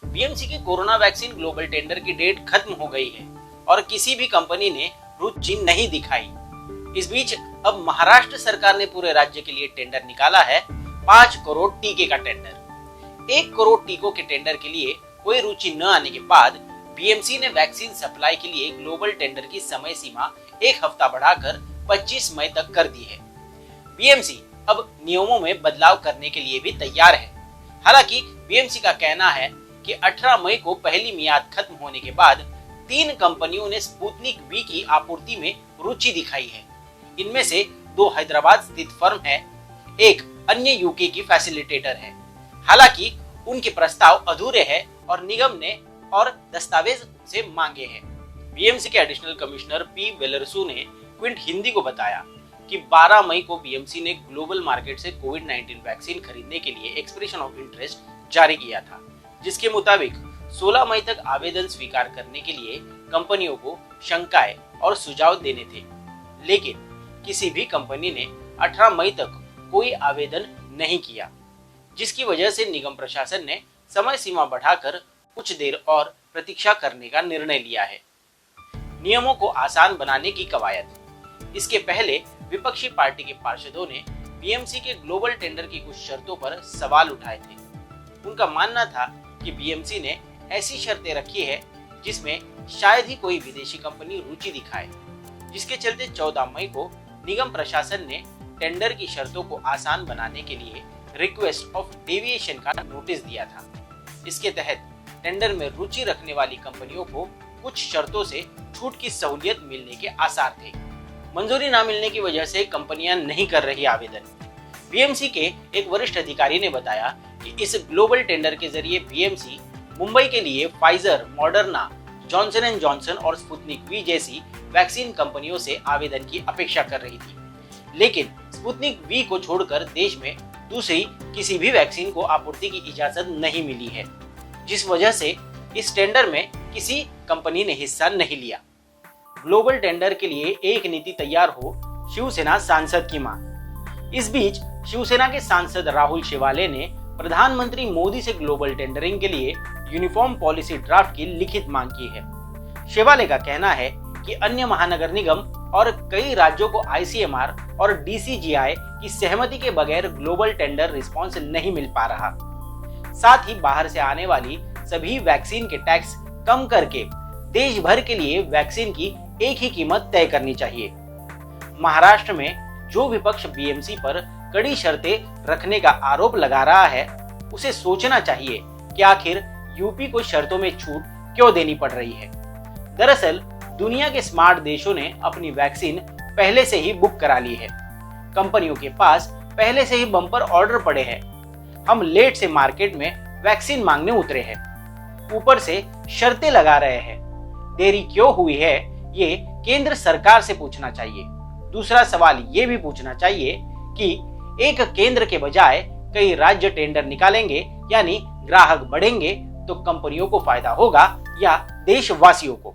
BMC की corona vaccine global tender की date खत्म हो गई है और किसी भी कंपनी ने रुचि नहीं दिखाई। इस बीच अब महाराष्ट्र सरकार ने पूरे राज्य के लिए टेंडर निकाला है। 5 करोड़ टीके का टेंडर। 1 करोड़ टीकों के टेंडर के लिए कोई रुचि न आने के बाद बीएमसी ने वैक्सीन सप्लाई के लिए ग्लोबल टेंडर की समय सीमा 1 हफ्ता बढ़ाकर 25 मई तक कर दी है। बीएमसी अब नियमों में बदलाव करने के लिए भी तैयार है। हालांकि बीएमसी का कहना है कि 18 मई को पहली मियाद खत्म होने के बाद 3 कंपनियों ने स्पुतनिक वी की आपूर्ति में रुचि दिखाई है। इनमें से 2 हैदराबाद स्थित फर्म है, एक अन्य यूके की फैसिलिटेटर है। हालांकि उनके प्रस्ताव अधूरे हैं और निगम ने और दस्तावेज से मांगे हैं। बीएमसी के एडिशनल कमिश्नर पी वेलरसू ने क्विंट हिंदी को बताया कि 12 मई को बीएमसी ने ग्लोबल मार्केट से कोविड-19 वैक्सीन खरीदने के लिए एक्सप्रेशन ऑफ इंटरेस्ट जारी किया था, जिसके मुताबिक 16 मई तक आवेदन स्वीकार करने के लिए कंपनियों को शंकाएं और सुझाव देने थे। लेकिन किसी भी कंपनी ने 18 मई तक कोई आवेदन नहीं किया, जिसकी वजह से निगम प्रशासन ने समय सीमा बढ़ाकर कुछ देर और प्रतीक्षा करने का निर्णय लिया है। नियमों को आसान बनाने की कवायद। इसके पहले विपक्षी पार्टी के पार्षदों ने बीएमसी के ग्लोबल टेंडर की कुछ शर्तों पर सवाल उठाए थे। उनका मानना था कि बीएमसी ने ऐसी शर्तें रखी है जिसमें शायद ही कोई विदेशी कंपनी रुचि दिखाए, जिसके चलते 14 मई को निगम प्रशासन ने टेंडर की शर्तों को आसान बनाने के लिए रिक्वेस्ट ऑफ डेविएशन का नोटिस दिया था। इसके तहत टेंडर में रुचि रखने वाली कंपनियों को कुछ शर्तों से छूट की सहूलियत मिलने के आसार थे। मंजूरी न मिलने की वजह से कंपनियां नहीं कर रही आवेदन। बीएमसी के एक वरिष्ठ अधिकारी ने बताया कि इस ग्लोबल टेंडर के जरिए बीएमसी मुंबई के लिए Pfizer, Moderna, Johnson and Johnson और स्पुतनिक वी जैसी वैक्सीन कंपनियों से आवेदन की अपेक्षा कर रही थी। लेकिन स्पुतनिक वी को छोड़कर देश में दूसरी किसी भी वैक्सीन को आपूर्ति की इजाजत नहीं मिली है, जिस वजह से इस टेंडर में किसी कंपनी ने हिस्सा नहीं लिया। ग्लोबल टेंडर के लिए एक नीति तैयार हो, शिवसेना सांसद की मांग। इस बीच शिवसेना के सांसद राहुल शेवाले ने प्रधानमंत्री मोदी से ग्लोबल टेंडरिंग के लिए यूनिफॉर्म पॉलिसी ड्राफ्ट की लिखित मांग की है। शेवाले का कहना है कि अन्य महानगर निगम और कई राज्यों को आईसीएमआर और डीसीजीआई की सहमति के बगैर ग्लोबल टेंडर रिस्पॉन्स नहीं मिल पा रहा। साथ ही बाहर से आने वाली सभी वैक्सीन के टैक्स कम करके देश भर के लिए वैक्सीन की एक ही कीमत तय करनी चाहिए। महाराष्ट्र में जो विपक्ष बीएमसी पर कड़ी शर्तें रखने का आरोप लगा रहा है, उसे सोचना चाहिए कि आखिर यूपी को शर्तों में छूट क्यों देनी पड़ रही है। दरअसल दुनिया के स्मार्ट देशों ने अपनी वैक्सीन पहले से ही बुक करा ली है। कंपनियों के पास पहले से ही बम्पर ऑर्डर पड़े हैं। हम लेट से मार्केट में वैक्सीन मांगने उतरे हैं, ऊपर से शर्तें लगा रहे हैं। देरी क्यों हुई है, ये केंद्र सरकार से पूछना चाहिए। दूसरा सवाल ये भी पूछना चाहिए कि एक केंद्र के बजाय कई राज्य टेंडर निकालेंगे, यानी ग्राहक बढ़ेंगे तो कंपनियों को फायदा होगा या देशवासियों को।